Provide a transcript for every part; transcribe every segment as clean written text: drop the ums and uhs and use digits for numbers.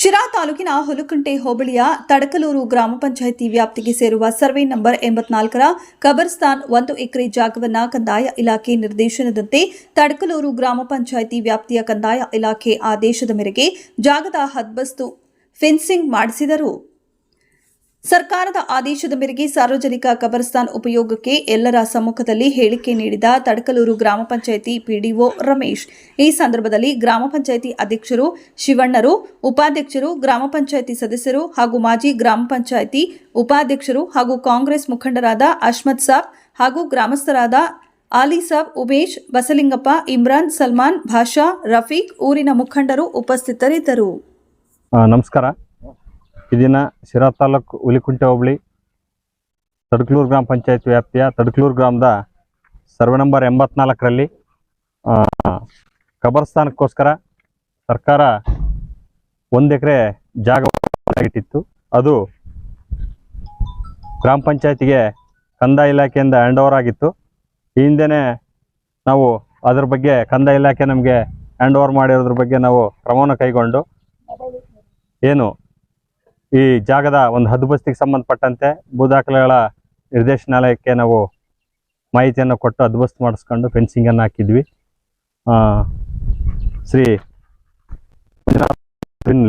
ಶಿರಾ ತಾಲೂಕಿನ ಹುಲಕುಂಟೆ ಹೋಬಳಿಯ ತಡಕಲೂರು ಗ್ರಾಮ ಪಂಚಾಯಿತಿ ವ್ಯಾಪ್ತಿಗೆ ಸೇರುವ ಸರ್ವೆ ನಂಬರ್ 84ರ ಕಬರ್ಸ್ತಾನ್ 1 ಎಕರೆ ಜಾಗವನ್ನು ಕಂದಾಯ ಇಲಾಖೆ ನಿರ್ದೇಶನದಂತೆ ತಡಕಲೂರು ಗ್ರಾಮ ಪಂಚಾಯಿತಿ ವ್ಯಾಪ್ತಿಯ ಕಂದಾಯ ಇಲಾಖೆ ಆದೇಶದ ಮೇರೆಗೆ ಜಾಗದ ಹದ್ಬಸ್ತು ಫೆನ್ಸಿಂಗ್ ಮಾಡಿಸಿದರು. ಸರ್ಕಾರದ ಆದೇಶದ ಮೇರೆಗೆ ಸಾರ್ವಜನಿಕ ಕಬರ್ಸ್ತಾನ್ ಉಪಯೋಗಕ್ಕೆ ಎಲ್ಲರ ಸಮ್ಮುಖದಲ್ಲಿ ಹೇಳಿಕೆ ನೀಡಿದ ತಡಕಲೂರು ಗ್ರಾಮ ಪಂಚಾಯಿತಿ ಪಿಡಿಒ ರಮೇಶ್ ಈ ಸಂದರ್ಭದಲ್ಲಿ ಗ್ರಾಮ ಪಂಚಾಯಿತಿ ಅಧ್ಯಕ್ಷರು ಶಿವಣ್ಣರು, ಉಪಾಧ್ಯಕ್ಷರು, ಗ್ರಾಮ ಪಂಚಾಯಿತಿ ಸದಸ್ಯರು ಹಾಗೂ ಮಾಜಿ ಗ್ರಾಮ ಪಂಚಾಯಿತಿ ಉಪಾಧ್ಯಕ್ಷರು ಹಾಗೂ ಕಾಂಗ್ರೆಸ್ ಮುಖಂಡರಾದ ಅಶ್ಮತ್ ಸಾಬ್ ಹಾಗೂ ಗ್ರಾಮಸ್ಥರಾದ ಆಲಿ ಸಾಬ್, ಉಮೇಶ್, ಬಸಲಿಂಗಪ್ಪ, ಇಮ್ರಾನ್, ಸಲ್ಮಾನ್, ಭಾಷಾ, ರಫೀಕ್, ಊರಿನ ಮುಖಂಡರು ಉಪಸ್ಥಿತರಿದ್ದರು. ನಮಸ್ಕಾರ. ಇದನ್ನ ಶಿರಾ ತಾಲೂಕು ಹುಲಿಕುಂಟೆ ಹೋಬಳಿ ತಡಕಲೂರು ಗ್ರಾಮ ಪಂಚಾಯತ್ ವ್ಯಾಪ್ತಿಯ ತಡಕಲೂರು ಗ್ರಾಮದ ಸರ್ವೆ ನಂಬರ್ 84ರಲ್ಲಿ ಕಬರ್ಸ್ತಾನಕ್ಕೋಸ್ಕರ ಸರ್ಕಾರ 1 ಎಕರೆ ಜಾಗ ಇಟ್ಟಿತ್ತು. ಅದು ಗ್ರಾಮ ಪಂಚಾಯತಿಗೆ ಕಂದಾಯ ಇಲಾಖೆಯಿಂದ ಹ್ಯಾಂಡ್ ಓವರ್ ಆಗಿತ್ತು. ಈ ಹಿಂದೆನೇ ನಾವು ಅದ್ರ ಬಗ್ಗೆ ಕಂದಾಯ ಇಲಾಖೆ ನಮಗೆ ಹ್ಯಾಂಡ್ ಓವರ್ ಮಾಡಿರೋದ್ರ ಬಗ್ಗೆ ನಾವು ಕ್ರಮವನ್ನು ಕೈಗೊಂಡು ಏನು ಈ ಜಾಗದ ಒಂದು ಹದ್ದುಬಸ್ತಿಗೆ ಸಂಬಂಧಪಟ್ಟಂತೆ ಭೂದಾಖಲೆಗಳ ನಿರ್ದೇಶನಾಲಯಕ್ಕೆ ನಾವು ಮಾಹಿತಿಯನ್ನು ಕೊಟ್ಟು ಹದ್ದುಬಸ್ತು ಮಾಡಿಸ್ಕೊಂಡು ಫೆನ್ಸಿಂಗನ್ನು ಹಾಕಿದ್ವಿ. ಶ್ರೀ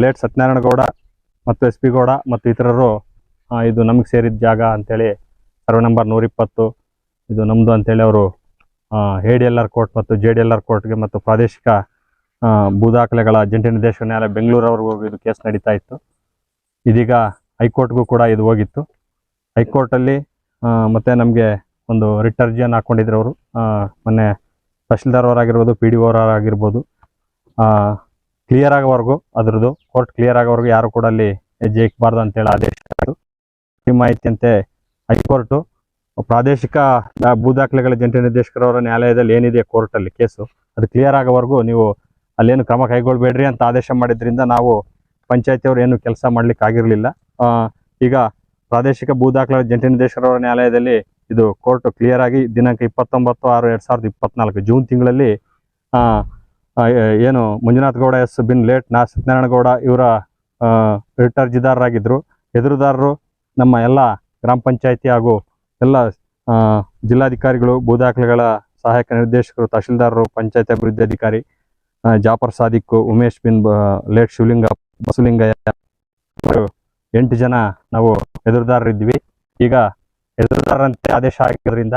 ಲೇಟ್ ಸತ್ಯನಾರಾಯಣ ಗೌಡ ಮತ್ತು SP ಗೌಡ ಮತ್ತು ಇತರರು ಇದು ನಮಗೆ ಸೇರಿದ ಜಾಗ ಅಂಥೇಳಿ ಸರ್ವೆ ನಂಬರ್ 120 ಇದು ನಮ್ಮದು ಅಂಥೇಳಿ ಅವರು ADLR ಕೋರ್ಟ್ ಮತ್ತು JDLR ಕೋರ್ಟ್ಗೆ ಮತ್ತು ಪ್ರಾದೇಶಿಕ ಭೂದಾಖಲೆಗಳ ಜಂಟಿ ನಿರ್ದೇಶಕ ನ್ಯಾಯಾಲಯ ಬೆಂಗಳೂರವರೆಗೂ ಇದು ಕೇಸ್ ನಡೀತಾ ಇತ್ತು. ಇದೀಗ ಹೈಕೋರ್ಟ್ಗೂ ಕೂಡ ಇದು ಹೋಗಿತ್ತು. ಹೈಕೋರ್ಟಲ್ಲಿ ಮತ್ತು ನಮಗೆ ಒಂದು ರಿಟ್ ಅರ್ಜಿಯನ್ನು ಹಾಕ್ಕೊಂಡಿದ್ರು ಅವರು. ಮೊನ್ನೆ ತಹಶೀಲ್ದಾರ್ ಅವರಾಗಿರ್ಬೋದು, PDO ಅವರಾಗಿರ್ಬೋದು, ಕ್ಲಿಯರ್ ಆಗೋವರೆಗೂ ಅದರದ್ದು ಕೋರ್ಟ್ ಕ್ಲಿಯರ್ ಆಗೋವರೆಗೂ ಯಾರು ಕೂಡ ಅಲ್ಲಿ ಹೆಜ್ಜೆ ಇಕ್ಕಬಾರ್ದು ಅಂತೇಳಿ ಆದೇಶ ಆಯಿತು. ಈ ಮಾಹಿತಿಯಂತೆ ಹೈಕೋರ್ಟು ಪ್ರಾದೇಶಿಕ ಭೂದಾಖಲೆಗಳ ಜಂಟಿ ನಿರ್ದೇಶಕರವರ ನ್ಯಾಯಾಲಯದಲ್ಲಿ ಏನಿದೆ ಕೋರ್ಟಲ್ಲಿ ಕೇಸು ಅದು ಕ್ಲಿಯರ್ ಆಗೋವರೆಗೂ ನೀವು ಅಲ್ಲೇನು ಕ್ರಮ ಕೈಗೊಳ್ಳಬೇಡ್ರಿ ಅಂತ ಆದೇಶ ಮಾಡಿದ್ರಿಂದ ನಾವು ಪಂಚಾಯತಿಯವರು ಏನು ಕೆಲಸ ಮಾಡ್ಲಿಕ್ಕೆ ಆಗಿರಲಿಲ್ಲ. ಈಗ ಪ್ರಾದೇಶಿಕ ಭೂದಾಖಲೆಗಳ ಜಂಟಿ ನಿರ್ದೇಶಕರವರ ನ್ಯಾಯಾಲಯದಲ್ಲಿ ಇದು ಕೋರ್ಟ್ ಕ್ಲಿಯರ್ ಆಗಿ ದಿನಾಂಕ 29/6/2024 ಜೂನ್ ತಿಂಗಳಲ್ಲಿ ಏನು ಮಂಜುನಾಥ್ ಗೌಡ S ಬಿನ್ ಲೇಟ್ ಸತ್ಯನಾರಾಯಣ ಗೌಡ ಇವರ ರಿಟ್ ಅರ್ಜಿದಾರರಾಗಿದ್ದರು. ಎದುರುದಾರರು ನಮ್ಮ ಎಲ್ಲ ಗ್ರಾಮ ಪಂಚಾಯತಿ ಹಾಗೂ ಎಲ್ಲ ಜಿಲ್ಲಾಧಿಕಾರಿಗಳು, ಭೂದಾಖಲೆಗಳ ಸಹಾಯಕ ನಿರ್ದೇಶಕರು, ತಹಶೀಲ್ದಾರರು, ಪಂಚಾಯತ್ ಅಭಿವೃದ್ಧಿ ಅಧಿಕಾರಿ ಜಾಫರ್ ಸಾದಿಕ್, ಉಮೇಶ್ ಬಿನ್ ಲೇಟ್ ಶಿವಲಿಂಗ, ಬಸಲಿಂಗಯ್ಯ 8 ಜನ ನಾವು ಎದುರುದಾರರಿದ್ವಿ. ಈಗ ಎದುರುದಾರರಂತೆ ಆದೇಶ ಆಗಿದ್ದರಿಂದ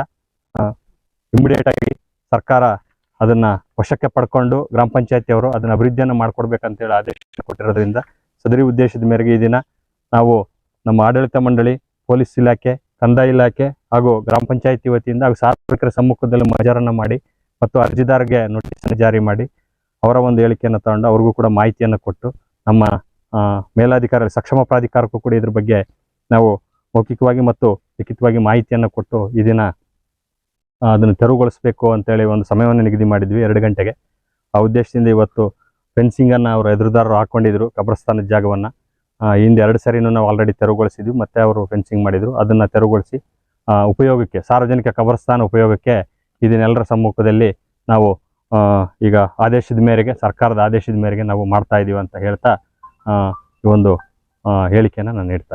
ಇಮಿಡಿಯೇಟ್ ಆಗಿ ಸರ್ಕಾರ ಅದನ್ನ ವಶಕ್ಕೆ ಪಡ್ಕೊಂಡು ಗ್ರಾಮ ಪಂಚಾಯತಿಯವರು ಅದನ್ನ ಅಭಿವೃದ್ಧಿಯನ್ನು ಮಾಡಿಕೊಡ್ಬೇಕಂತೇಳಿ ಆದೇಶ ಕೊಟ್ಟಿರೋದ್ರಿಂದ ಸದರಿ ಉದ್ದೇಶದ ಮೇರೆಗೆ ಈ ದಿನ ನಾವು ನಮ್ಮ ಆಡಳಿತ ಮಂಡಳಿ, ಪೊಲೀಸ್ ಇಲಾಖೆ, ಕಂದಾಯ ಇಲಾಖೆ ಹಾಗೂ ಗ್ರಾಮ ಪಂಚಾಯತಿ ವತಿಯಿಂದ ಹಾಗೂ ಸಾರ್ವಜನಿಕರ ಸಮ್ಮುಖದಲ್ಲಿ ಮಜಾರನ್ನು ಮಾಡಿ ಮತ್ತು ಅರ್ಜಿದಾರರಿಗೆ ನೋಟಿಸನ್ನು ಜಾರಿ ಮಾಡಿ ಅವರ ಒಂದು ಹೇಳಿಕೆಯನ್ನು ತಗೊಂಡು ಅವ್ರಿಗೂ ಕೂಡ ಮಾಹಿತಿಯನ್ನು ಕೊಟ್ಟು ನಮ್ಮ ಮೇಲಾಧಿಕಾರಿ ಸಕ್ಷಮ ಪ್ರಾಧಿಕಾರಕ್ಕೂ ಕೂಡ ಇದ್ರ ಬಗ್ಗೆ ನಾವು ಮೌಖಿಕವಾಗಿ ಮತ್ತು ಲಿಖಿತವಾಗಿ ಮಾಹಿತಿಯನ್ನು ಕೊಟ್ಟು ಈ ದಿನ ಅದನ್ನು ತೆರವುಗೊಳಿಸಬೇಕು ಅಂತೇಳಿ ಒಂದು ಸಮಯವನ್ನು ನಿಗದಿ ಮಾಡಿದ್ವಿ 2 ಗಂಟೆಗೆ. ಆ ಉದ್ದೇಶದಿಂದ ಇವತ್ತು ಫೆನ್ಸಿಂಗನ್ನು ಅವರು ಎದುರುದಾರರು ಹಾಕ್ಕೊಂಡಿದ್ರು ಕಬ್ರಸ್ತಾನದ ಜಾಗವನ್ನು. ಹಿಂದೆ 2 ಸರಿನೂ ನಾವು ಆಲ್ರೆಡಿ ತೆರವುಗೊಳಿಸಿದ್ವಿ. ಮತ್ತೆ ಅವರು ಫೆನ್ಸಿಂಗ್ ಮಾಡಿದರು. ಅದನ್ನು ತೆರವುಗೊಳಿಸಿ ಉಪಯೋಗಕ್ಕೆ ಸಾರ್ವಜನಿಕ ಕಬ್ರಸ್ತಾನ ಉಪಯೋಗಕ್ಕೆ ಇದನ್ನೆಲ್ಲರ ಸಮ್ಮುಖದಲ್ಲಿ ನಾವು ಈಗ ಆದೇಶದ ಮೇರೆಗೆ ಸರ್ಕಾರದ ಆದೇಶದ ಮೇರೆಗೆ ನಾವು ಮಾಡ್ತಾ ಇದ್ದೀವಿ ಅಂತ ಹೇಳ್ತಾ ಈ ಒಂದು ಹೇಳಿಕೆಯನ್ನು ನಾನು ನೀಡ್ತಾ ಇದ್ದೀನಿ.